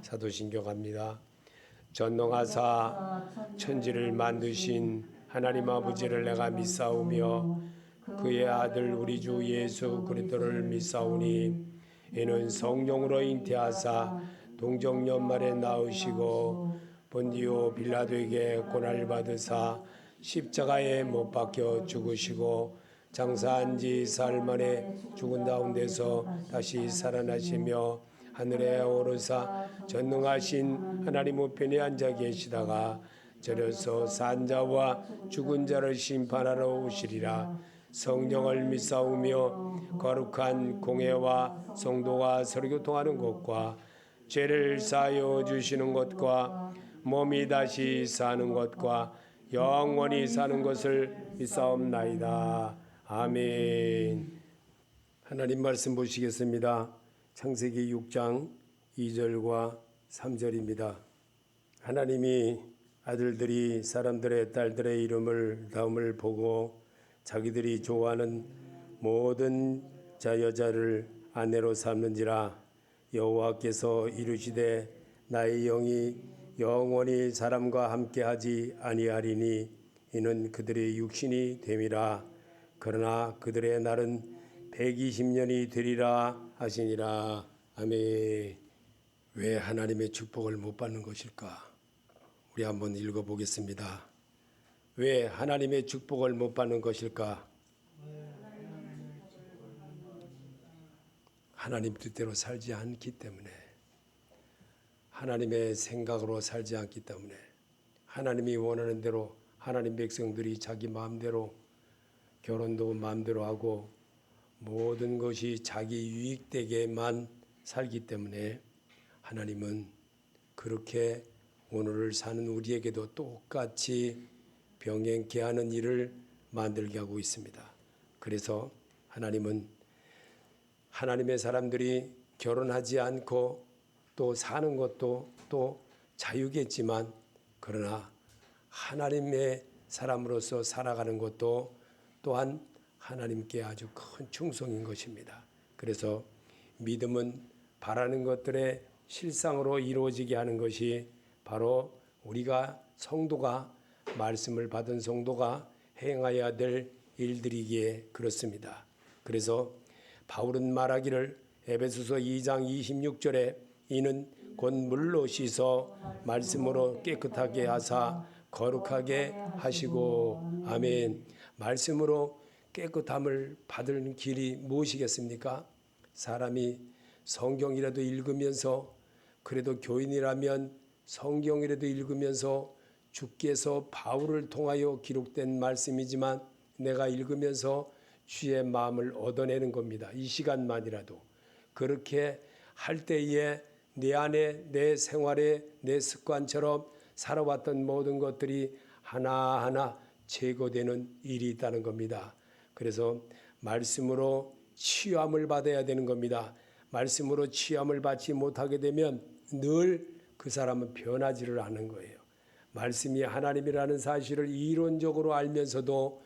사도신경 갑니다. 전능하사 천지를 만드신 하나님 아버지를 내가 믿사오며 그의 아들 우리 주 예수 그리스도를 믿사오니 이는 성령으로 잉태하사 동정연말에 낳으시고 본디오 빌라도에게 고난을 받으사 십자가에 못 박혀 죽으시고 장사한 지 사흘 만에 죽은 가운데서 다시 살아나시며 하늘에 오르사 전능하신 하나님 우편에 앉아 계시다가 저려서 산 자와 죽은 자를 심판하러 오시리라. 성령을 믿사오며 거룩한 공회와 성도가 서로 교통하는 것과 죄를 사하여 주시는 것과 몸이 다시 사는 것과 영원히 사는 것을 믿사옵나이다. 아멘. 하나님 말씀 보시겠습니다. 창세기 6장 2절과 3절입니다. 하나님이 아들들이 사람들의 딸들의 다음을 보고 자기들이 좋아하는 모든 자 여자를 아내로 삼는지라. 여호와께서 이르시되 나의 영이 영원히 사람과 함께하지 아니하리니 이는 그들의 육신이 됨이라. 그러나 그들의 날은 120년이 되리라 하시니라. 아멘. 왜 하나님의 축복을 못 받는 것일까? 우리 한번 읽어보겠습니다. 왜 하나님의 축복을 못 받는 것일까? 하나님 뜻대로 살지 않기 때문에, 하나님의 생각으로 살지 않기 때문에, 하나님이 원하는 대로 하나님 백성들이 자기 마음대로 결혼도 마음대로 하고 모든 것이 자기 유익되게만 살기 때문에 하나님은 그렇게 오늘을 사는 우리에게도 똑같이 병행케 하는 일을 만들게 하고 있습니다. 그래서 하나님은 하나님의 사람들이 결혼하지 않고 또 사는 것도 또 자유겠지만, 그러나 하나님의 사람으로서 살아가는 것도 또한 하나님께 아주 큰 충성인 것입니다. 그래서 믿음은 바라는 것들의 실상으로 이루어지게 하는 것이 바로 우리가 성도가, 말씀을 받은 성도가 행해야 될 일들이기에 그렇습니다. 그래서 바울은 말하기를 에베소서 2장 26절에 이는 곧 물로 씻어 말씀으로 깨끗하게 하사 거룩하게 하시고. 아멘. 말씀으로 깨끗함을 받을 길이 무엇이겠습니까? 사람이 성경이라도 읽으면서, 그래도 교인이라면 성경이라도 읽으면서 주께서 바울을 통하여 기록된 말씀이지만 내가 읽으면서 주의 마음을 얻어내는 겁니다. 이 시간만이라도. 그렇게 할 때에 내 안에, 내 생활에, 내 습관처럼 살아왔던 모든 것들이 하나하나 제거되는 일이 있다는 겁니다. 그래서 말씀으로 치유함을 받아야 되는 겁니다. 말씀으로 치유함을 받지 못하게 되면 늘 그 사람은 변하지를 않은 거예요. 말씀이 하나님이라는 사실을 이론적으로 알면서도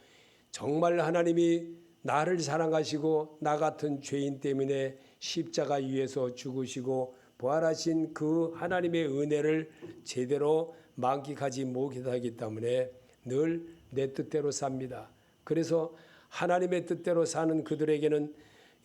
정말 하나님이 나를 사랑하시고 나 같은 죄인 때문에 십자가 위에서 죽으시고 부활하신 그 하나님의 은혜를 제대로 만끽하지 못하기 때문에 늘 내 뜻대로 삽니다. 그래서 하나님의 뜻대로 사는 그들에게는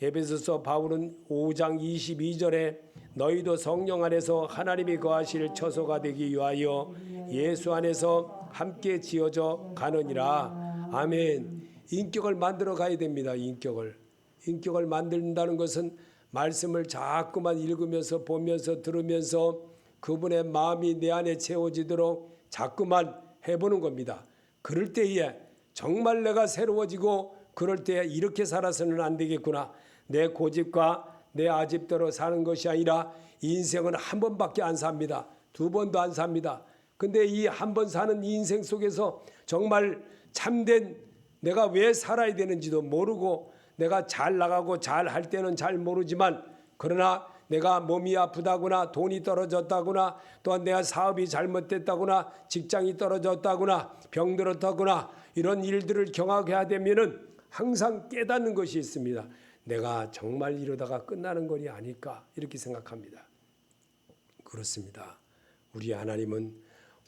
에베소서 바울은 5장 22절에 너희도 성령 안에서 하나님이 거하실 처소가 되기 위하여 예수 안에서 함께 지어져 가느니라. 아멘. 인격을 만들어 가야 됩니다. 인격을 만든다는 것은 말씀을 자꾸만 읽으면서 보면서 들으면서 그분의 마음이 내 안에 채워지도록 자꾸만 해보는 겁니다. 그럴 때에 정말 내가 새로워지고, 그럴 때 이렇게 살아서는 안 되겠구나. 내 고집과 내 아집대로 사는 것이 아니라 인생은 한 번밖에 안 삽니다. 두 번도 안 삽니다. 근데 이 한 번 사는 인생 속에서 정말 참된 내가 왜 살아야 되는지도 모르고, 내가 잘 나가고 잘 할 때는 잘 모르지만, 그러나 내가 몸이 아프다거나 돈이 떨어졌다거나 또한 내가 사업이 잘못됐다거나 직장이 떨어졌다거나 병들었다거나 이런 일들을 경험해야 되면은 항상 깨닫는 것이 있습니다. 내가 정말 이러다가 끝나는 것이 아닐까 이렇게 생각합니다. 그렇습니다. 우리 하나님은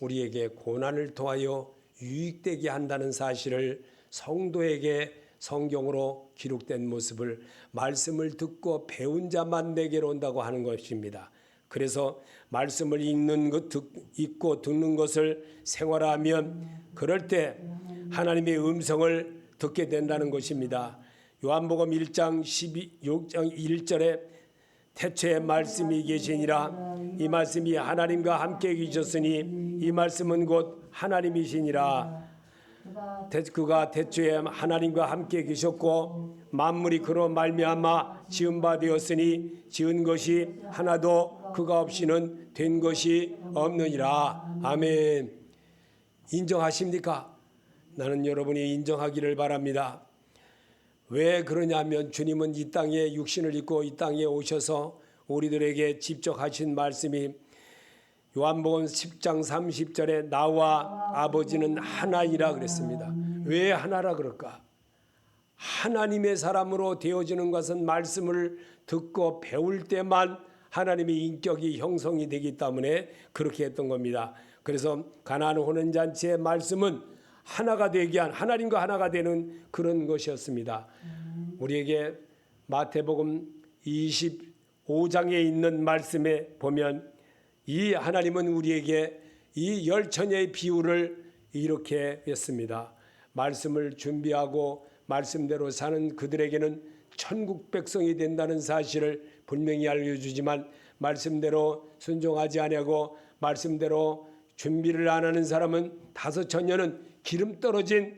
우리에게 고난을 통하여 유익되게 한다는 사실을 성도에게 성경으로 기록된 모습을 말씀을 듣고 배운 자만 내게로 온다고 하는 것입니다. 그래서 말씀을 읽고 듣는 것을 생활하면 그럴 때 하나님의 음성을 듣게 된다는 것입니다. 요한복음 1장 6장 1절에 태초에 말씀이 계시니라. 이 말씀이 하나님과 함께 계셨으니 이 말씀은 곧 하나님이시니라. 그가 태초에 하나님과 함께 계셨고 만물이 그로 말미암아 지은 바 되었으니 지은 것이 하나도 그가 없이는 된 것이 없느니라. 아멘. 인정하십니까? 나는 여러분이 인정하기를 바랍니다. 왜 그러냐면 주님은 이 땅에 육신을 입고 이 땅에 오셔서 우리들에게 직접 하신 말씀이 요한복음 10장 30절에 나와 아버지는 하나이라 그랬습니다. 왜 하나라 그럴까? 하나님의 사람으로 되어지는 것은 말씀을 듣고 배울 때만 하나님의 인격이 형성이 되기 때문에 그렇게 했던 겁니다. 그래서 가나안 혼인잔치의 말씀은 하나가 되게 한 하나님과 하나가 되는 그런 것이었습니다. 우리에게 마태복음 25장에 있는 말씀에 보면 이 하나님은 우리에게 이 열처녀의 비유를 이렇게 했습니다. 말씀을 준비하고 말씀대로 사는 그들에게는 천국 백성이 된다는 사실을 분명히 알려주지만 말씀대로 순종하지 아니하고 말씀대로 준비를 안 하는 사람은 다섯 처녀는 기름 떨어진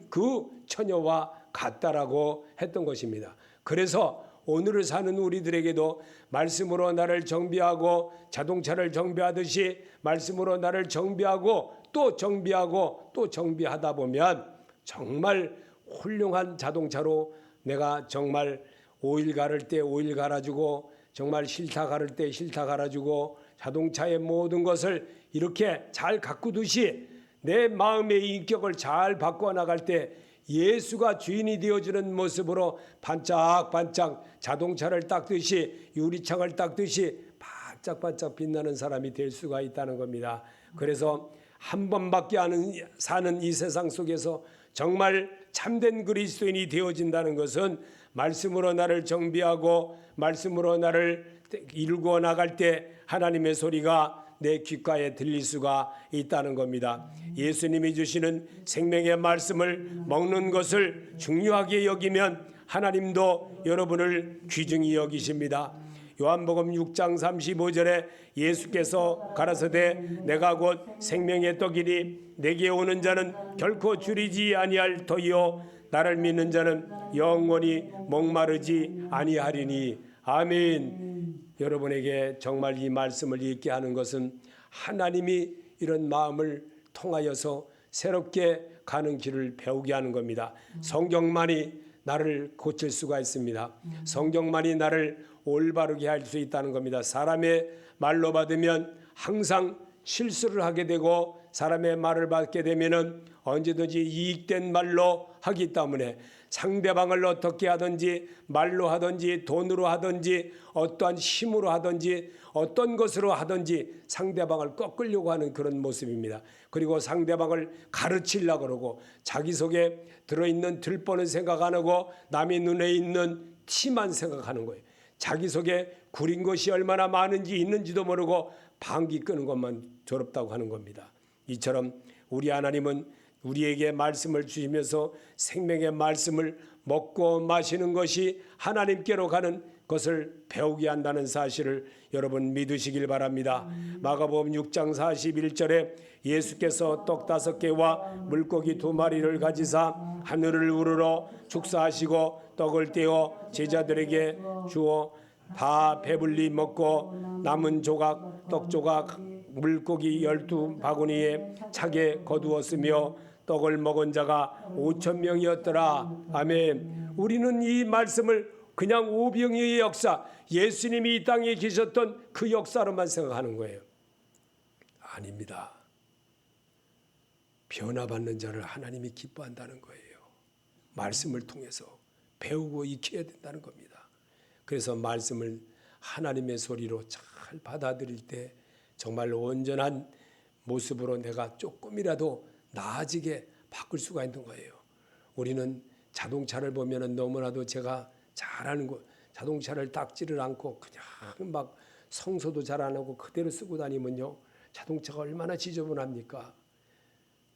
그 처녀와 같다라고 했던 것입니다. 그래서 오늘을 사는 우리들에게도 말씀으로 나를 정비하고 자동차를 정비하듯이 말씀으로 나를 정비하고 또 정비하고 또 정비하다 보면 정말 훌륭한 자동차로 내가 정말 오일 갈을 때 오일 갈아주고 정말 실타 갈을 때 실타 갈아주고 자동차의 모든 것을 이렇게 잘 가꾸듯이 내 마음의 인격을 잘 바꿔 나갈 때 예수가 주인이 되어주는 모습으로 반짝반짝 자동차를 닦듯이 유리창을 닦듯이 반짝반짝 빛나는 사람이 될 수가 있다는 겁니다. 그래서 한 번밖에 안 사는 이 세상 속에서 정말 참된 그리스도인이 되어진다는 것은 말씀으로 나를 정비하고 말씀으로 나를 이루고 나갈 때 하나님의 소리가 내 귓가에 들릴 수가 있다는 겁니다. 예수님이 주시는 생명의 말씀을 먹는 것을 중요하게 여기면 하나님도 여러분을 귀중히 여기십니다. 요한복음 6장 35절에 예수께서 가라사대 내가 곧 생명의 떡이니 내게 오는 자는 결코 줄이지 아니할 터이요 나를 믿는 자는 영원히 목마르지 아니하리니. 아멘. 여러분에게 정말 이 말씀을 읽게 하는 것은 하나님이 이런 마음을 통하여서 새롭게 가는 길을 배우게 하는 겁니다. 성경만이 나를 고칠 수가 있습니다. 성경만이 나를 올바르게 할 수 있다는 겁니다. 사람의 말로 받으면 항상 실수를 하게 되고 사람의 말을 받게 되면은 언제든지 이익된 말로 하기 때문에 상대방을 어떻게 하든지 말로 하든지 돈으로 하든지 어떠한 힘으로 하든지 어떤 것으로 하든지 상대방을 꺾으려고 하는 그런 모습입니다. 그리고 상대방을 가르치려고 그러고 자기 속에 들어있는 들보는 생각 안 하고 남의 눈에 있는 티만 생각하는 거예요. 자기 속에 구린 것이 얼마나 많은지 있는지도 모르고 방귀 끄는 것만 더럽다고 하는 겁니다. 이처럼 우리 하나님은 우리에게 말씀을 주시면서 생명의 말씀을 먹고 마시는 것이 하나님께로 가는 것을 배우게 한다는 사실을 여러분 믿으시길 바랍니다. 마가복음 6장 41절에 예수께서 떡 5개와 물고기 2마리를 가지사 하늘을 우러러 축사하시고 떡을 떼어 제자들에게 주어 다 배불리 먹고 남은 조각 떡 조각 물고기 12바구니에 차게 거두었으며 떡을 먹은 자가 5,000명이었더라. 아멘. 우리는 이 말씀을 그냥 오병이의 역사, 예수님이 이 땅에 계셨던 그 역사로만 생각하는 거예요. 아닙니다. 변화받는 자를 하나님이 기뻐한다는 거예요. 말씀을 통해서 배우고 익혀야 된다는 겁니다. 그래서 말씀을 하나님의 소리로 잘 받아들일 때 정말 온전한 모습으로 내가 조금이라도 나아지게 바꿀 수가 있는 거예요. 우리는 자동차를 보면은 너무나도 제가 잘 아는 거, 자동차를 닦지를 않고 그냥 막 청소도 잘 안 하고 그대로 쓰고 다니면요, 자동차가 얼마나 지저분합니까?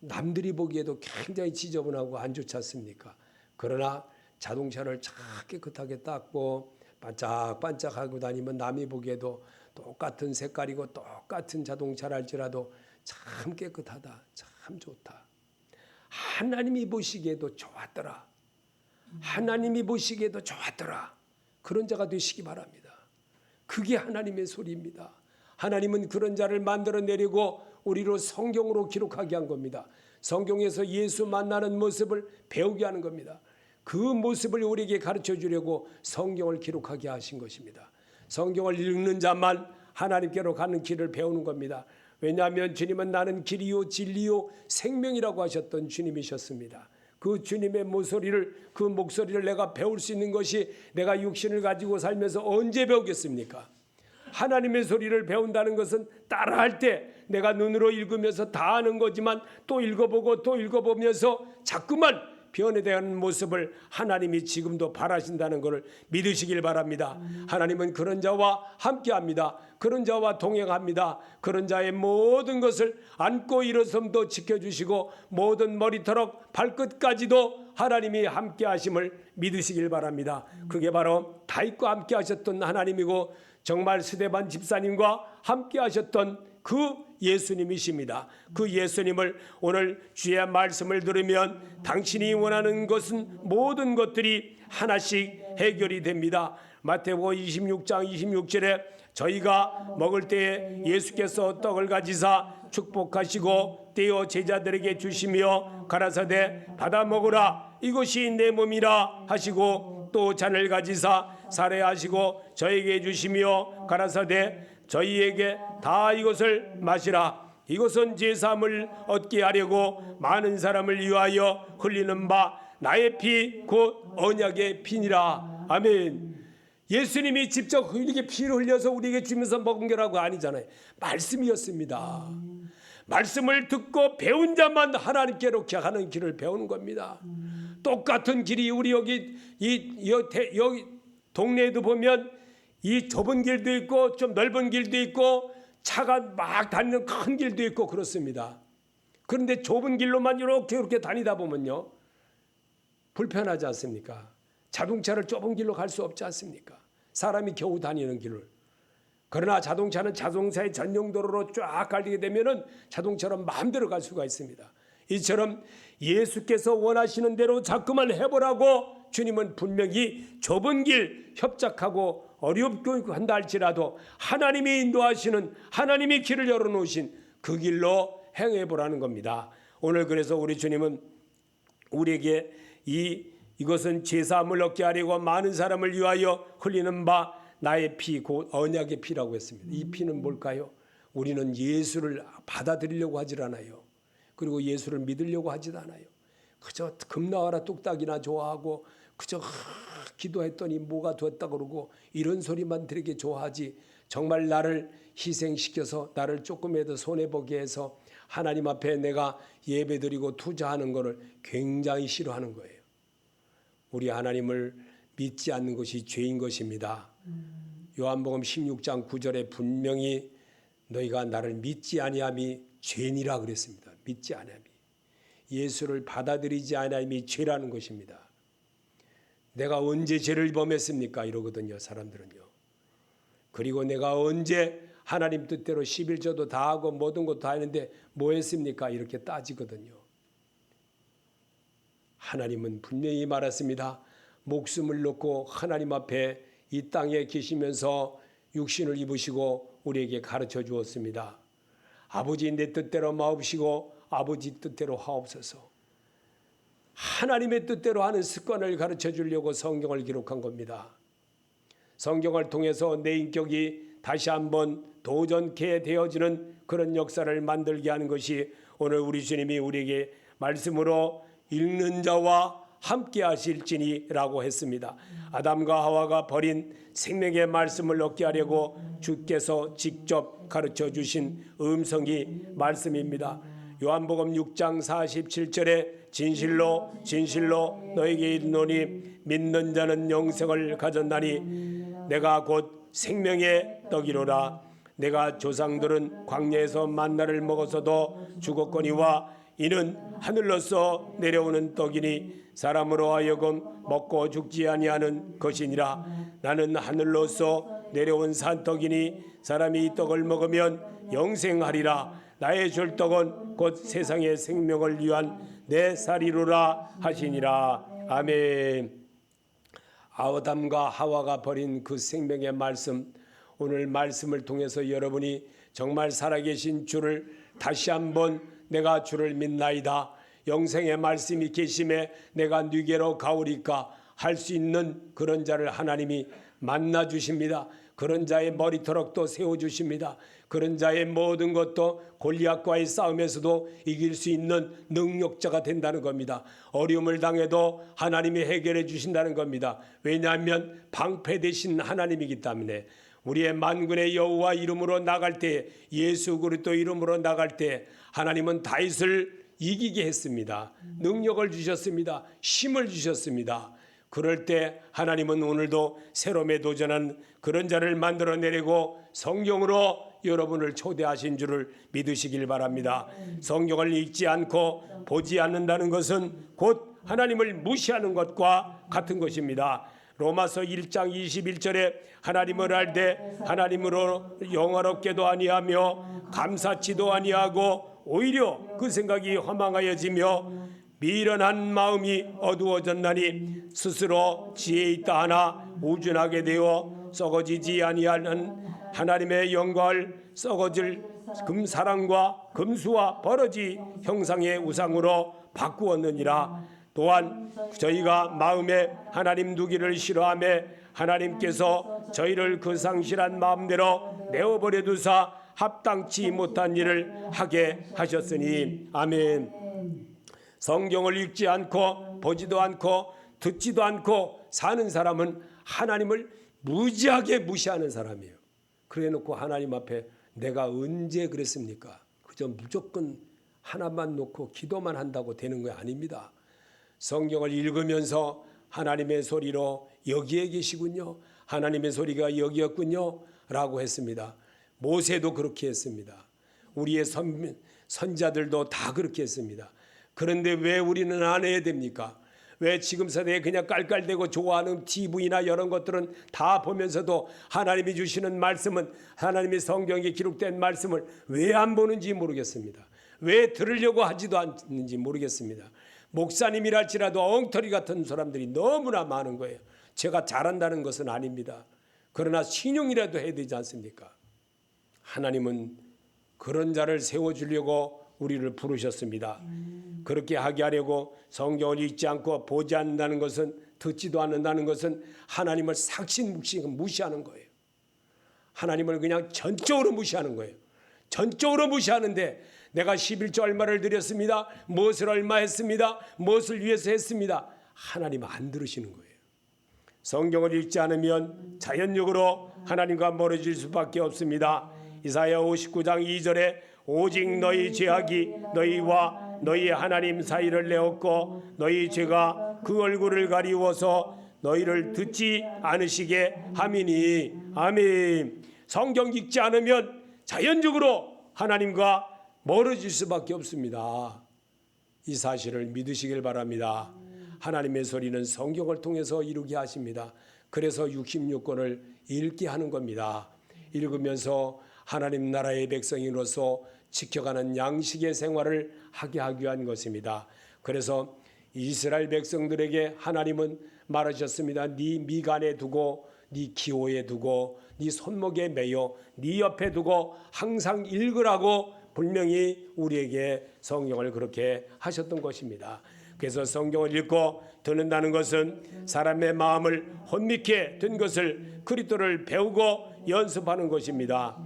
남들이 보기에도 굉장히 지저분하고 안 좋지 않습니까? 그러나 자동차를 참 깨끗하게 닦고 반짝반짝하고 다니면 남이 보기에도 똑같은 색깔이고 똑같은 자동차랄지라도 참 깨끗하다, 참 좋다. 하나님이 보시기에도 좋았더라. 하나님이 보시기에도 좋았더라. 그런 자가 되시기 바랍니다. 그게 하나님의 소리입니다. 하나님은 그런 자를 만들어내려고 우리로 성경으로 기록하게 한 겁니다. 성경에서 예수 만나는 모습을 배우게 하는 겁니다. 그 모습을 우리에게 가르쳐 주려고 성경을 기록하게 하신 것입니다. 성경을 읽는 자만 하나님께로 가는 길을 배우는 겁니다. 왜냐하면 주님은 나는 길이요 진리요 생명이라고 하셨던 주님이셨습니다. 그 주님의 그 목소리를 내가 배울 수 있는 것이 내가 육신을 가지고 살면서 언제 배우겠습니까? 하나님의 소리를 배운다는 것은 따라할 때 내가 눈으로 읽으면서 다 아는 거지만 또 읽어보고 또 읽어보면서 자꾸만 변해되는 모습을 하나님이 지금도 바라신다는 것을 믿으시길 바랍니다. 하나님은 그런 자와 함께합니다. 그런 자와 동행합니다. 그런 자의 모든 것을 안고 일어섬도 지켜주시고 모든 머리털럭 발끝까지도 하나님이 함께하심을 믿으시길 바랍니다. 그게 바로 다윗과 함께하셨던 하나님이고 정말 스데반 집사님과 함께하셨던 그 예수님이십니다. 그 예수님을 오늘 주의 말씀을 들으면 당신이 원하는 것은 모든 것들이 하나씩 해결이 됩니다. 마태복음 26장 26절에 저희가 먹을 때에 예수께서 떡을 가지사 축복하시고 떼어 제자들에게 주시며 가라사대 받아 먹으라 이것이 내 몸이라 하시고 또 잔을 가지사 살해하시고 저에게 주시며 가라사대 저희에게 다 이것을 마시라 이것은 제사함을 얻게 하려고 많은 사람을 위하여 흘리는 바 나의 피 곧 언약의 피니라. 아멘. 예수님이 직접 이렇게 피를 흘려서 우리에게 주면서 먹은 거라고 아니잖아요. 말씀이었습니다. 말씀을 듣고 배운 자만 하나님께로 가는 길을 배우는 겁니다. 똑같은 길이 우리 여기 동네에도 보면 이 좁은 길도 있고 좀 넓은 길도 있고 차가 막 다니는 큰 길도 있고 그렇습니다. 그런데 좁은 길로만 이렇게 다니다 보면요, 불편하지 않습니까? 자동차를 좁은 길로 갈 수 없지 않습니까? 사람이 겨우 다니는 길을. 그러나 자동차는 자동차의 전용 도로로 쫙 가게 되면은 자동차로 마음대로 갈 수가 있습니다. 이처럼 예수께서 원하시는 대로 자꾸만 해보라고 주님은 분명히 좁은 길 협착하고 어렵고 한다 할지라도 하나님이 인도하시는 하나님이 길을 열어놓으신 그 길로 행해보라는 겁니다. 오늘 그래서 우리 주님은 우리에게 이것은 제사함을 얻게 하려고 많은 사람을 위하여 흘리는 바 나의 피 곧 언약의 피라고 했습니다. 이 피는 뭘까요? 우리는 예수를 받아들이려고 하질 않아요. 그리고 예수를 믿으려고 하지도 않아요. 그저 금나와라 뚝딱이나 좋아하고 그저 기도했더니 뭐가 됐다 그러고 이런 소리만 들으게 좋아하지, 정말 나를 희생시켜서 나를 조금이라도 손해보게 해서 하나님 앞에 내가 예배드리고 투자하는 것을 굉장히 싫어하는 거예요. 우리 하나님을 믿지 않는 것이 죄인 것입니다. 요한복음 16장 9절에 분명히 너희가 나를 믿지 아니함이 죄니라 그랬습니다. 믿지 아니함이, 예수를 받아들이지 아니함이 죄라는 것입니다. 내가 언제 죄를 범했습니까? 이러거든요, 사람들은요. 그리고 내가 언제 하나님 뜻대로 11조도 다 하고 모든 것도 다 했는데 뭐 했습니까? 이렇게 따지거든요. 하나님은 분명히 말했습니다. 목숨을 놓고 하나님 앞에 이 땅에 계시면서 육신을 입으시고 우리에게 가르쳐 주었습니다. 아버지 내 뜻대로 마옵시고 아버지 뜻대로 하옵소서. 하나님의 뜻대로 하는 습관을 가르쳐 주려고 성경을 기록한 겁니다. 성경을 통해서 내 인격이 다시 한번 도전케 되어지는 그런 역사를 만들게 하는 것이 오늘 우리 주님이 우리에게 말씀으로 읽는 자와 함께 하실지니라고 했습니다. 아담과 하와가 버린 생명의 말씀을 얻게 하려고 주께서 직접 가르쳐 주신 음성이 말씀입니다. 요한복음 6장 47절에 진실로 진실로 너에게 이르노니 믿는 자는 영생을 가졌나니 내가 곧 생명의 떡이로라. 내가 조상들은 광야에서 만나를 먹어서도 죽었거니와 이는 하늘로서 내려오는 떡이니 사람으로 하여금 먹고 죽지 아니하는 것이니라. 나는 하늘로서 내려온 산떡이니 사람이 이 떡을 먹으면 영생하리라. 나의 줄 떡은 곧 세상의 생명을 위한 내 살이로라 하시니라. 아멘. 아담과 하와가 버린 그 생명의 말씀, 오늘 말씀을 통해서 여러분이 정말 살아계신 주를 다시 한번 내가 주를 믿나이다, 영생의 말씀이 계심에 내가 네게로 가오리까 할 수 있는 그런 자를 하나님이 만나 주십니다. 그런 자의 머리털럭도 세워주십니다. 그런 자의 모든 것도 골리앗과의 싸움에서도 이길 수 있는 능력자가 된다는 겁니다. 어려움을 당해도 하나님이 해결해 주신다는 겁니다. 왜냐하면 방패 되신 하나님이기 때문에. 우리의 만군의 여호와 이름으로 나갈 때, 예수 그리스도 이름으로 나갈 때 하나님은 다윗을 이기게 했습니다. 능력을 주셨습니다. 힘을 주셨습니다. 그럴 때 하나님은 오늘도 새로움에 도전한 그런 자를 만들어내려고 성경으로 여러분을 초대하신 줄을 믿으시길 바랍니다. 성경을 읽지 않고 보지 않는다는 것은 곧 하나님을 무시하는 것과 같은 것입니다. 로마서 1장 21절에 하나님을 알되 하나님으로 영화롭게도 아니하며 감사치도 아니하고 오히려 그 생각이 허망하여지며 미련한 마음이 어두워졌나니 스스로 지혜 있다 하나 우준하게 되어 썩어지지 아니하는 하나님의 영광을 썩어질 금사랑과 금수와 버러지 형상의 우상으로 바꾸었느니라. 또한 저희가 마음에 하나님 두기를 싫어하며 하나님께서 저희를 그 상실한 마음대로 내어버려 두사 합당치 못한 일을 하게 하셨으니. 아멘. 성경을 읽지 않고 보지도 않고 듣지도 않고 사는 사람은 하나님을 무지하게 무시하는 사람이에요. 그래 놓고 하나님 앞에 내가 언제 그랬습니까? 그저 무조건 하나만 놓고 기도만 한다고 되는 거 아닙니다. 성경을 읽으면서 하나님의 소리로 여기에 계시군요, 하나님의 소리가 여기였군요 라고 했습니다. 모세도 그렇게 했습니다. 우리의 선자들도 다 그렇게 했습니다. 그런데 왜 우리는 안 해야 됩니까? 왜 지금 세대에 그냥 깔깔대고 좋아하는 TV나 이런 것들은 다 보면서도 하나님이 주시는 말씀은, 하나님의 성경에 기록된 말씀을 왜 안 보는지 모르겠습니다. 왜 들으려고 하지도 않는지 모르겠습니다. 목사님이랄지라도 엉터리 같은 사람들이 너무나 많은 거예요. 제가 잘한다는 것은 아닙니다. 그러나 신용이라도 해야 되지 않습니까? 하나님은 그런 자를 세워주려고 우리를 부르셨습니다. 그렇게 하게 하려고 성경을 읽지 않고 보지 않는다는 것은, 듣지도 않는다는 것은 하나님을 삭신묵신 무시하는 거예요. 하나님을 그냥 전적으로 무시하는 거예요. 전적으로 무시하는데 내가 11조 얼마를 드렸습니다, 무엇을 얼마 했습니다, 무엇을 위해서 했습니다, 하나님은 안 들으시는 거예요. 성경을 읽지 않으면 자연적으로 하나님과 멀어질 수밖에 없습니다. 이사야 59장 2절에 오직 너희 죄악이 너희와 너희 하나님 사이를 내었고 너희 죄가 그 얼굴을 가리워서 너희를 듣지 않으시게 함이니. 아멘. 성경 읽지 않으면 자연적으로 하나님과 멀어질 수밖에 없습니다. 이 사실을 믿으시길 바랍니다. 하나님의 소리는 성경을 통해서 이루게 하십니다. 그래서 66권을 읽게 하는 겁니다. 읽으면서 하나님 나라의 백성으로서 지켜가는 양식의 생활을 하게 하기 위한 것입니다. 그래서 이스라엘 백성들에게 하나님은 말하셨습니다. 네 미간에 두고 네 기호에 두고 네 손목에 매여 네 옆에 두고 항상 읽으라고 분명히 우리에게 성경을 그렇게 하셨던 것입니다. 그래서 성경을 읽고 듣는다는 것은 사람의 마음을 혼미케 된 것을, 그리스도를 배우고 연습하는 것입니다.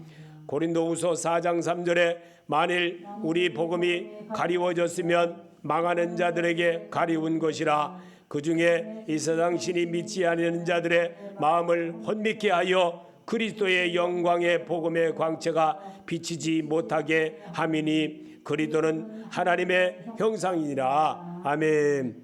고린도후서 4장 3절에 만일 우리 복음이 가리워졌으면 망하는 자들에게 가리운 것이라 그 중에 이 세상 신이 믿지 않는 자들의 마음을 혼미케 하여 그리스도의 영광의 복음의 광채가 비치지 못하게 함이니 그리스도는 하나님의 형상이니라. 아멘.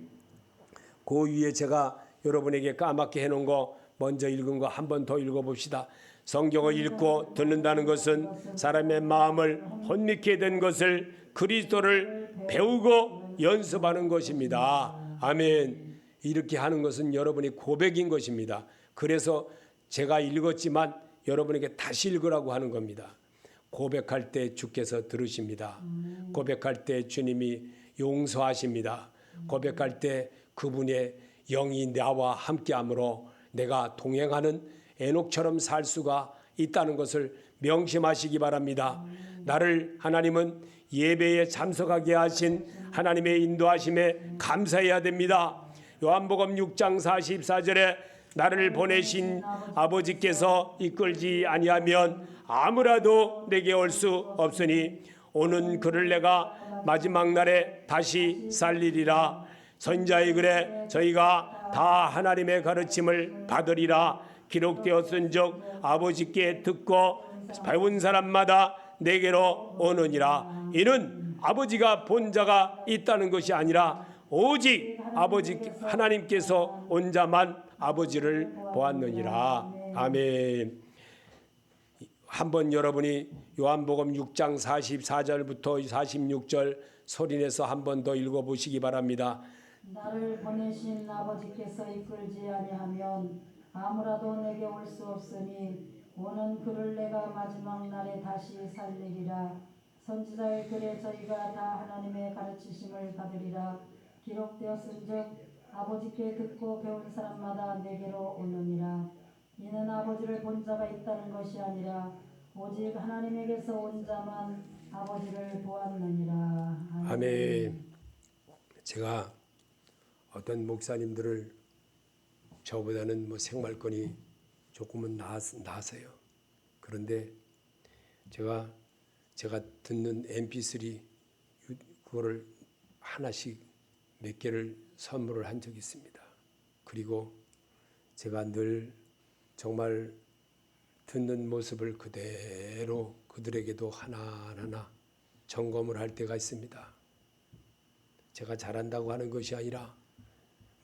그 위에 제가 여러분에게 까맣게 해놓은 거 먼저 읽은 거 한 번 더 읽어봅시다. 성경을 읽고 듣는다는 것은 사람의 마음을 혼미케 된 것을 그리스도를 배우고 연습하는 것입니다. 아멘. 이렇게 하는 것은 여러분이 고백인 것입니다. 그래서 제가 읽었지만 여러분에게 다시 읽으라고 하는 겁니다. 고백할 때 주께서 들으십니다. 고백할 때 주님이 용서하십니다. 고백할 때 그분의 영이 나와 함께함으로 내가 동행하는 에녹처럼 살 수가 있다는 것을 명심하시기 바랍니다. 나를 하나님은 예배에 참석하게 하신 하나님의 인도하심에 감사해야 됩니다. 요한복음 6장 44절에 나를 보내신 아버지께서 이끌지 아니하면 아무라도 내게 올 수 없으니 오는 그를 내가 마지막 날에 다시 살리리라. 선지자의 글에 저희가 다 하나님의 가르침을 받으리라 기록되었은즉 아버지께 듣고 배운 사람마다 내게로 오느니라. 이는 아버지가 본 자가 있다는 것이 아니라 오직 아버지 하나님께서 온 자만 아버지를 보았느니라. 아멘. 한번 여러분이 요한복음 6장 44절부터 46절 소리내서 한 번 더 읽어보시기 바랍니다. 나를 보내신 아버지께서 이끌지 아니하면 아무라도 내게 올 수 없으니 오는 그를 내가 마지막 날에 다시 살리리라. 선지자의 글에 저희가 다 하나님의 가르치심을 받으리라. 기록되었은즉 아버지께 듣고 배운 사람마다 내게로 오느니라. 이는 아버지를 본 자가 있다는 것이 아니라 오직 하나님에게서 온 자만 아버지를 보았느니라. 아멘. 제가 어떤 목사님들을 저보다는 생활권이 조금은 나아서요. 그런데 제가 듣는 MP3 그거를 하나씩 몇 개를 선물을 한 적이 있습니다. 그리고 제가 늘 정말 듣는 모습을 그대로 그들에게도 하나하나 점검을 할 때가 있습니다. 제가 잘한다고 하는 것이 아니라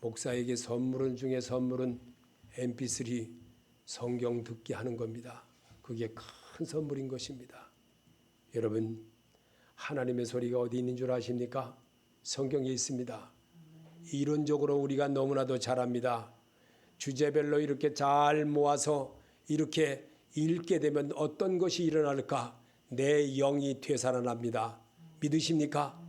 목사에게 선물은 중에 선물은 MP3 성경 듣기 하는 겁니다. 그게 큰 선물인 것입니다. 여러분, 하나님의 소리가 어디 있는 줄 아십니까? 성경에 있습니다. 이론적으로 우리가 너무나도 잘합니다. 주제별로 이렇게 잘 모아서 이렇게 읽게 되면 어떤 것이 일어날까? 내 영이 되살아납니다. 믿으십니까?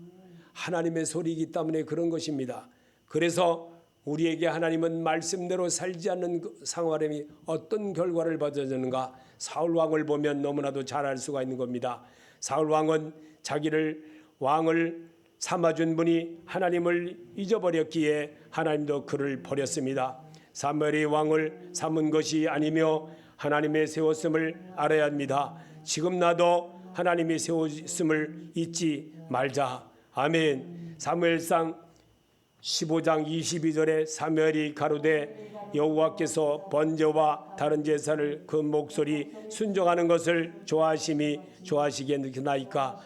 하나님의 소리이기 때문에 그런 것입니다. 그래서 우리에게 하나님은 말씀대로 살지 않는 상황이 어떤 결과를 받아주는가? 사울 왕을 보면 너무나도 잘 알 수가 있는 겁니다. 사울 왕은 자기를 왕을 삼아준 분이 하나님을 잊어버렸기에 하나님도 그를 버렸습니다. 사무엘이 왕을 삼은 것이 아니며 하나님의 세웠음을 알아야 합니다. 지금 나도 하나님의 세웠음을 잊지 말자. 아멘. 사무엘상 15장 22절에 사무엘이 가로되 여호와께서 번제와 다른 제사를 그 목소리 순종하는 것을 좋아하시겠나이까.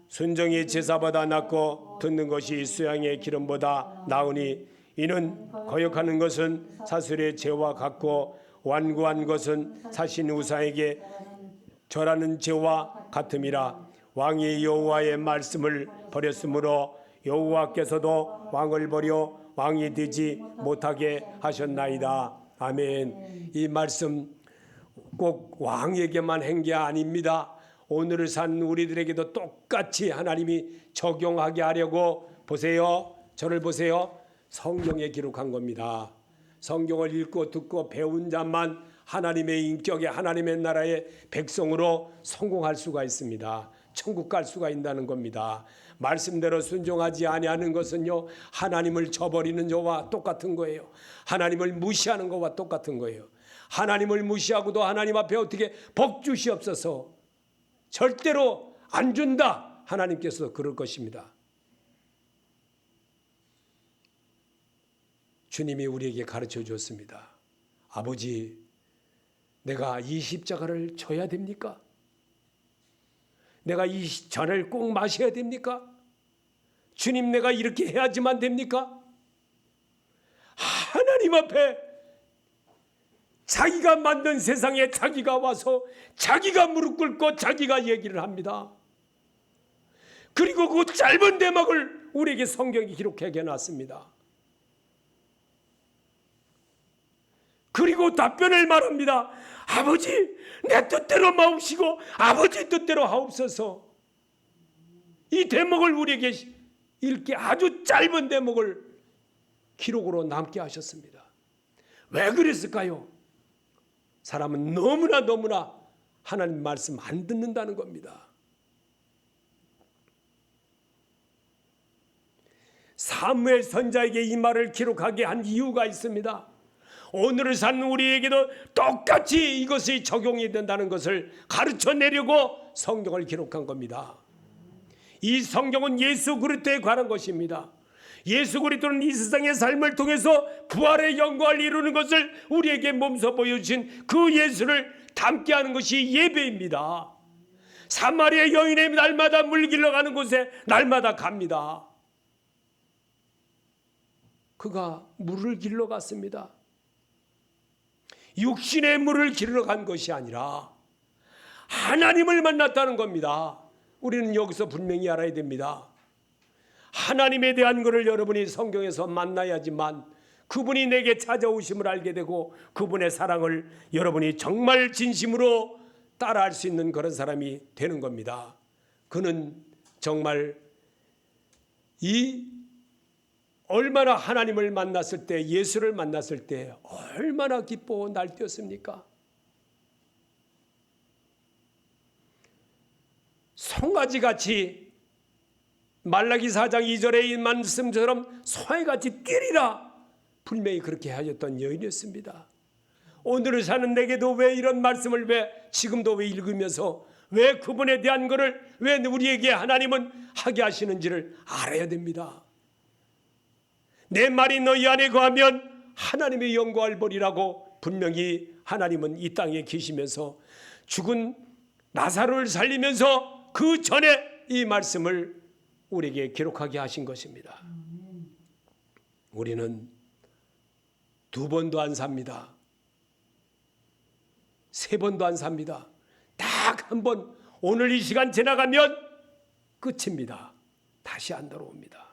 순종이 제사보다 낫고 듣는 것이 수양의 기름보다 나으니 이는 거역하는 것은 사슬의 죄와 같고 완고한 것은 사신 우상에게 절하는 죄와 같음이라. 왕이 여호와의 말씀을 버렸으므로 여호와께서도 왕을 버려 왕이 되지 못하게 하셨나이다. 아멘. 이 말씀 꼭 왕에게만 한 게 아닙니다. 오늘을 산 우리들에게도 똑같이 하나님이 적용하게 하려고 보세요. 저를 보세요. 성경에 기록한 겁니다. 성경을 읽고 듣고 배운 자만 하나님의 인격의 하나님의 나라의 백성으로 성공할 수가 있습니다. 천국 갈 수가 있다는 겁니다. 말씀대로 순종하지 아니하는 것은요, 하나님을 저버리는 것과 똑같은 거예요. 하나님을 무시하는 것과 똑같은 거예요. 하나님을 무시하고도 하나님 앞에 어떻게 복 주시옵소서, 절대로 안 준다. 하나님께서 그럴 것입니다. 주님이 우리에게 가르쳐 주었습니다. 아버지, 내가 이 십자가를 져야 됩니까? 내가 이 잔을 꼭 마셔야 됩니까? 주님, 내가 이렇게 해야지만 됩니까? 하나님 앞에 자기가 만든 세상에 자기가 와서 자기가 무릎 꿇고 자기가 얘기를 합니다. 그리고 그 짧은 대목을 우리에게 성경이 기록해 놨습니다. 그리고 답변을 말합니다. 아버지, 내 뜻대로 마옵시고 아버지 뜻대로 하옵소서. 이 대목을 우리에게 읽게 아주 짧은 대목을 기록으로 남게 하셨습니다. 왜 그랬을까요? 사람은 너무나 하나님 말씀 안 듣는다는 겁니다. 사무엘 선지자에게 이 말을 기록하게 한 이유가 있습니다. 오늘을 사는 우리에게도 똑같이 이것이 적용이 된다는 것을 가르쳐 내려고 성경을 기록한 겁니다. 이 성경은 예수 그리스도에 관한 것입니다. 예수 그리스도는 이 세상의 삶을 통해서 부활의 영광을 이루는 것을 우리에게 몸소 보여주신 그 예수를 담게 하는 것이 예배입니다. 사마리아 여인의 날마다 물 길러 가는 곳에 날마다 갑니다. 그가 물을 길러 갔습니다. 육신의 물을 길러 간 것이 아니라 하나님을 만났다는 겁니다. 우리는 여기서 분명히 알아야 됩니다. 하나님에 대한 것을 여러분이 성경에서 만나야지만 그분이 내게 찾아오심을 알게 되고 그분의 사랑을 여러분이 정말 진심으로 따라할 수 있는 그런 사람이 되는 겁니다. 그는 정말 얼마나 하나님을 만났을 때, 예수를 만났을 때 얼마나 기뻐 날뛰었습니까? 송아지같이 말라기 4장 2절의 이 말씀처럼 송아지같이 뛰리라 분명히 그렇게 하였던 여인이었습니다. 오늘을 사는 내게도 왜 이런 말씀을 왜 지금도 왜 읽으면서 왜 그분에 대한 것을 왜 우리에게 하나님은 하게 하시는지를 알아야 됩니다. 내 말이 너희 안에 거하면 하나님의 영광을 보리라고 분명히 하나님은 이 땅에 계시면서 죽은 나사로를 살리면서 그 전에 이 말씀을 우리에게 기록하게 하신 것입니다. 우리는 2번도 안 삽니다. 3번도 안 삽니다. 딱 한 번 오늘 이 시간 지나가면 끝입니다. 다시 안 돌아옵니다.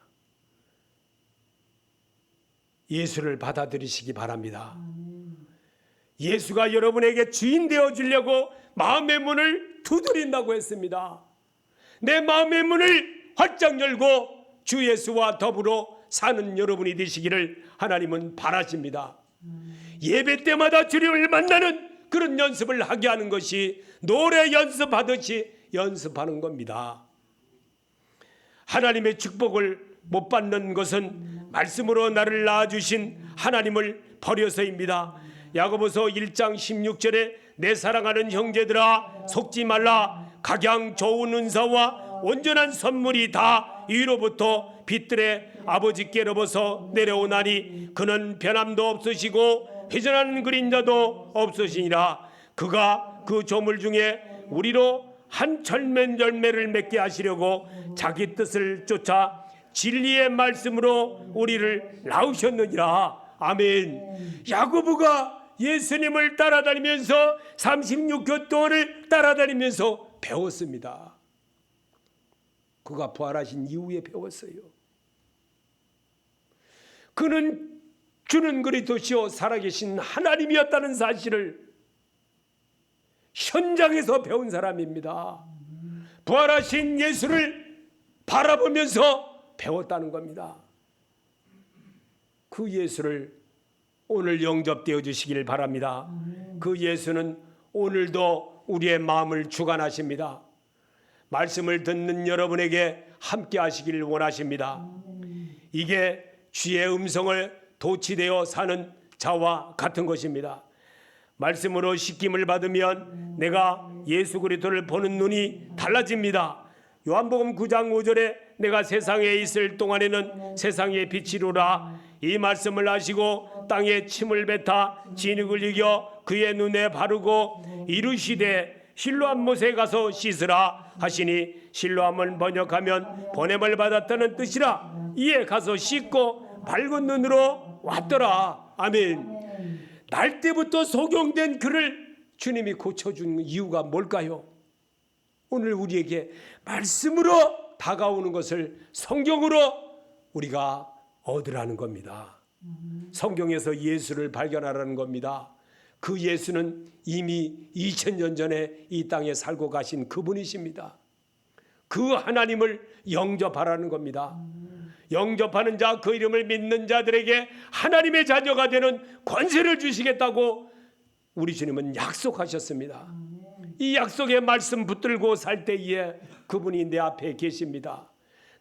예수를 받아들이시기 바랍니다. 예수가 여러분에게 주인 되어 주려고 마음의 문을 두드린다고 했습니다. 내 마음의 문을 활짝 열고 주 예수와 더불어 사는 여러분이 되시기를 하나님은 바라십니다. 예배 때마다 주님을 만나는 그런 연습을 하게 하는 것이 노래 연습하듯이 연습하는 겁니다. 하나님의 축복을 못 받는 것은 말씀으로 나를 낳아주신 하나님을 버려서입니다. 야고보서 1장 16절에 내 사랑하는 형제들아 속지 말라. 각양 좋은 은사와 온전한 선물이 다 위로부터 빛들의 아버지께로부터 내려오나니 그는 변함도 없으시고 회전하는 그림자도 없으시니라. 그가 그 조물 중에 우리로 한 열매를 맺게 하시려고 자기 뜻을 쫓아 진리의 말씀으로 우리를 낳으셨느니라. 아멘. 야고보가 예수님을 따라다니면서 36년 동안을 따라다니면서 배웠습니다. 그가 부활하신 이후에 배웠어요. 그는 주는 그리스도시요 살아계신 하나님이었다는 사실을 현장에서 배운 사람입니다. 부활하신 예수를 바라보면서 배웠다는 겁니다. 그 예수를 오늘 영접되어 주시길 바랍니다. 그 예수는 오늘도 우리의 마음을 주관하십니다. 말씀을 듣는 여러분에게 함께 하시길 원하십니다. 이게 주의 음성을 도취되어 사는 자와 같은 것입니다. 말씀으로 씻김을 받으면 내가 예수 그리스도를 보는 눈이 달라집니다. 요한복음 9장 5절에 내가 세상에 있을 동안에는 세상의 빛이로라. 이 말씀을 하시고 땅에 침을 뱉어 진흙을 이겨 그의 눈에 바르고 이르시되 실로암 못에 가서 씻으라 하시니 실로암을 번역하면 보냄을 받았다는 뜻이라. 이에 가서 씻고 밝은 눈으로 왔더라. 아멘. 날 때부터 소경된 그를 주님이 고쳐주는 이유가 뭘까요? 오늘 우리에게 말씀으로 다가오는 것을 성경으로 우리가 얻으라는 겁니다. 성경에서 예수를 발견하라는 겁니다. 그 예수는 이미 2000년 전에 이 땅에 살고 가신 그분이십니다. 그 하나님을 영접하라는 겁니다. 영접하는 자, 그 이름을 믿는 자들에게 하나님의 자녀가 되는 권세를 주시겠다고 우리 주님은 약속하셨습니다. 이 약속의 말씀 붙들고 살 때에 그분이 내 앞에 계십니다.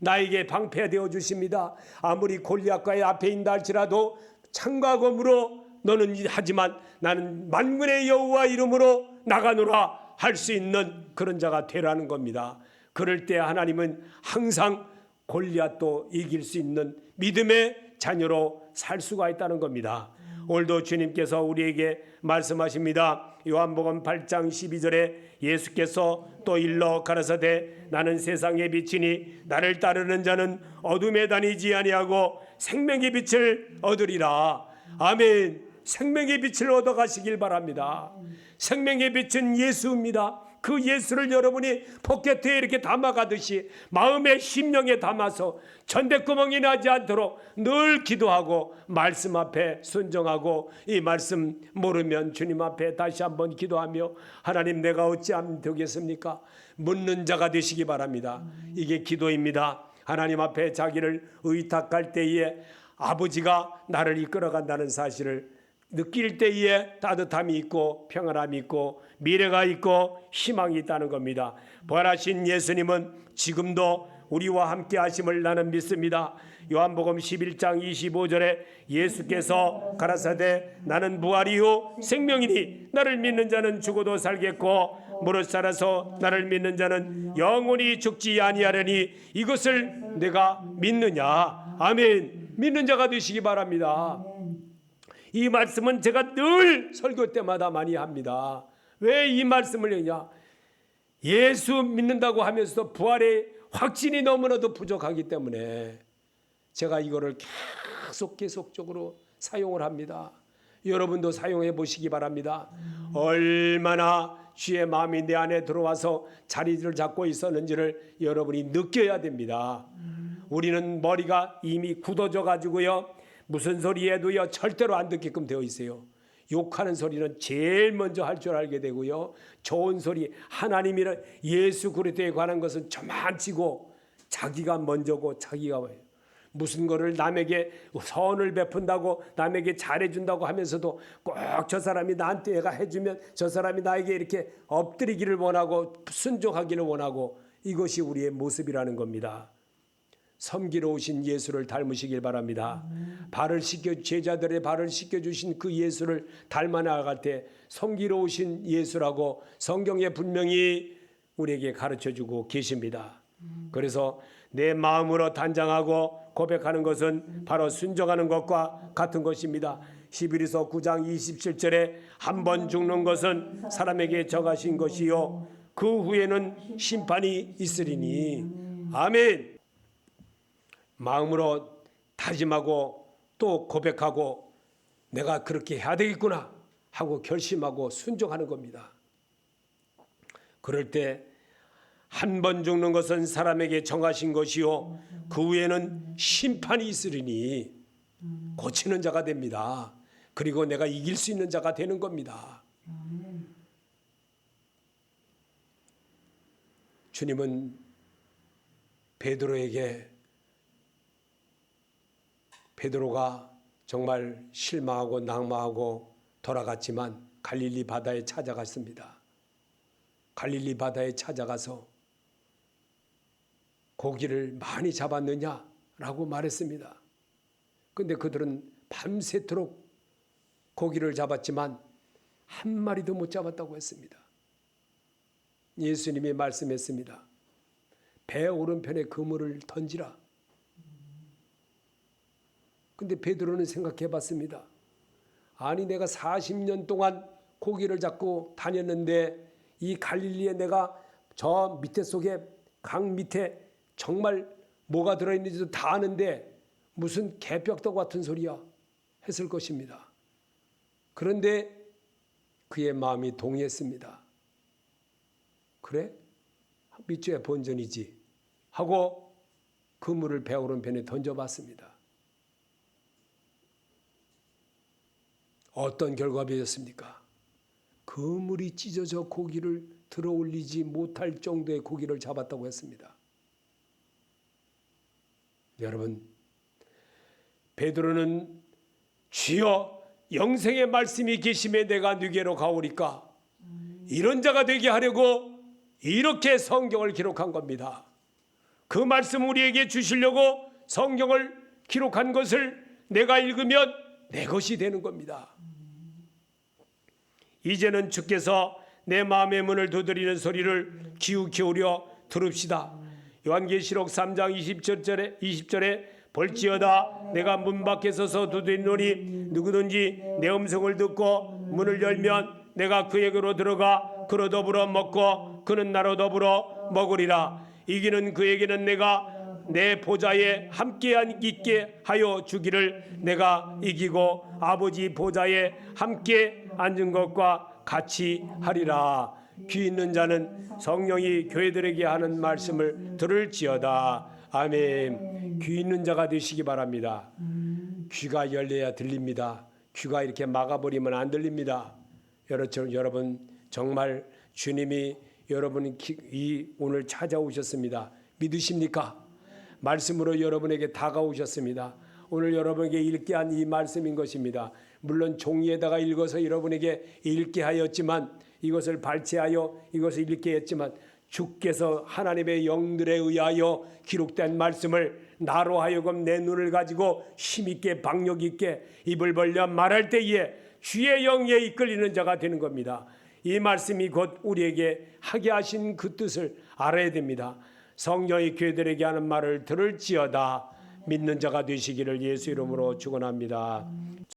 나에게 방패되어 주십니다. 아무리 골리앗과의 앞에 있다 할지라도 창과 검으로 너는 하지만 나는 만군의 여호와 이름으로 나가노라 할 수 있는 그런 자가 되라는 겁니다. 그럴 때 하나님은 항상 골리앗도 이길 수 있는 믿음의 자녀로 살 수가 있다는 겁니다. 오늘도 주님께서 우리에게 말씀하십니다. 요한복음 8장 12절에 예수께서 또 일러 가라사대 나는 세상의 빛이니 나를 따르는 자는 어둠에 다니지 아니하고 생명의 빛을 얻으리라. 아멘. 생명의 빛을 얻어가시길 바랍니다. 생명의 빛은 예수입니다. 그 예수를 여러분이 포켓에 이렇게 담아가듯이 마음의 심령에 담아서 전대구멍이 나지 않도록 늘 기도하고 말씀 앞에 순종하고 이 말씀 모르면 주님 앞에 다시 한번 기도하며 하나님 내가 어찌하면 되겠습니까? 묻는 자가 되시기 바랍니다. 이게 기도입니다. 하나님 앞에 자기를 의탁할 때에 아버지가 나를 이끌어간다는 사실을 느낄 때에 따뜻함이 있고 평안함이 있고 미래가 있고 희망이 있다는 겁니다. 부활하신 예수님은 지금도 우리와 함께 하심을 나는 믿습니다. 요한복음 11장 25절에 예수께서 가라사대 나는 부활이요 생명이니 나를 믿는 자는 죽어도 살겠고 무릇 살아서 나를 믿는 자는 영원히 죽지 아니하려니 이것을 내가 믿느냐. 아멘. 믿는 자가 되시기 바랍니다. 이 말씀은 제가 늘 설교 때마다 많이 합니다. 왜 이 말씀을 하냐? 예수 믿는다고 하면서도 부활의 확신이 너무나도 부족하기 때문에 제가 이거를 계속적으로 사용을 합니다. 여러분도 사용해 보시기 바랍니다. 얼마나 주의 마음이 내 안에 들어와서 자리를 잡고 있었는지를 여러분이 느껴야 됩니다. 우리는 머리가 이미 굳어져 가지고요. 무슨 소리 해도요 절대로 안 듣게끔 되어 있어요. 욕하는 소리는 제일 먼저 할 줄 알게 되고요. 좋은 소리 하나님이라 예수 그리스도에 관한 것은 저만치고 자기가 먼저고 자기가 무슨 거를 남에게 선을 베푼다고 남에게 잘해준다고 하면서도 꼭 저 사람이 나한테 내가 해주면 저 사람이 나에게 이렇게 엎드리기를 원하고 순종하기를 원하고 이것이 우리의 모습이라는 겁니다. 섬기러 오신 예수를 닮으시길 바랍니다. 제자들의 발을 씻겨주신 그 예수를 닮아 나아갈 때 섬기러 오신 예수라고 성경에 분명히 우리에게 가르쳐주고 계십니다. 그래서 내 마음으로 단장하고 고백하는 것은 바로 순종하는 것과 같은 것입니다. 히브리서 9장 27절에 한 번 죽는 것은 사람에게 정하신 것이요 그 후에는 심판이 있으리니. 아멘. 마음으로 다짐하고 또 고백하고 내가 그렇게 해야 되겠구나 하고 결심하고 순종하는 겁니다. 그럴 때 한 번 죽는 것은 사람에게 정하신 것이요 그 후에는 심판이 있으리니 고치는 자가 됩니다. 그리고 내가 이길 수 있는 자가 되는 겁니다. 주님은 베드로가 정말 실망하고 낙마하고 돌아갔지만 갈릴리 바다에 찾아갔습니다. 갈릴리 바다에 찾아가서 고기를 많이 잡았느냐라고 말했습니다. 그런데 그들은 밤새도록 고기를 잡았지만 한 마리도 못 잡았다고 했습니다. 예수님이 말씀했습니다. 배 오른편에 그물을 던지라. 근데 베드로는 생각해 봤습니다. 아니 내가 40년 동안 고기를 잡고 다녔는데 이 갈릴리에 내가 저 밑에 속에 강 밑에 정말 뭐가 들어있는지도 다 아는데 무슨 개벽도 같은 소리야 했을 것입니다. 그런데 그의 마음이 동의했습니다. 그래? 밑줄에 본전이지 하고 그물을 배 오른편에 던져봤습니다. 어떤 결과가 맺었습니까? 그물이 찢어져 고기를 들어 올리지 못할 정도의 고기를 잡았다고 했습니다. 여러분, 베드로는 주여 영생의 말씀이 계심에 내가 네게로 가오리까 이런 자가 되게 하려고 이렇게 성경을 기록한 겁니다. 그 말씀 우리에게 주시려고 성경을 기록한 것을 내가 읽으면 내 것이 되는 겁니다. 이제는 주께서 내 마음의 문을 두드리는 소리를 귀 기울여 들읍시다. 요한계시록 3장 20절에 볼지어다 내가 문 밖에 서서 두드리노니 누구든지 내 음성을 듣고 문을 열면 내가 그에게로 들어가 그로 더불어 먹고 그는 나로 더불어 먹으리라. 이기는 그에게는 내가 내 보좌에 함께 있게 하여 주기를 내가 이기고 아버지 보좌에 함께 앉은 것과 같이 하리라. 귀 있는 자는 성령이 교회들에게 하는 말씀을 들을지어다. 아멘. 귀 있는 자가 되시기 바랍니다. 귀가 열려야 들립니다. 귀가 이렇게 막아버리면 안 들립니다. 여러분 정말 주님이 여러분 오늘 찾아오셨습니다. 믿으십니까? 말씀으로 여러분에게 다가오셨습니다. 오늘 여러분에게 읽게 한 이 말씀인 것입니다. 물론 종이에다가 읽어서 여러분에게 읽게 하였지만 이것을 발췌하여 이것을 읽게 했지만 주께서 하나님의 영들에 의하여 기록된 말씀을 나로 하여금 내 눈을 가지고 힘있게 박력 있게 입을 벌려 말할 때에 주의 영에 이끌리는 자가 되는 겁니다. 이 말씀이 곧 우리에게 하게 하신 그 뜻을 알아야 됩니다. 성령이 교회들에게 하는 말을 들을지어다. 믿는 자가 되시기를 예수 이름으로 축원합니다.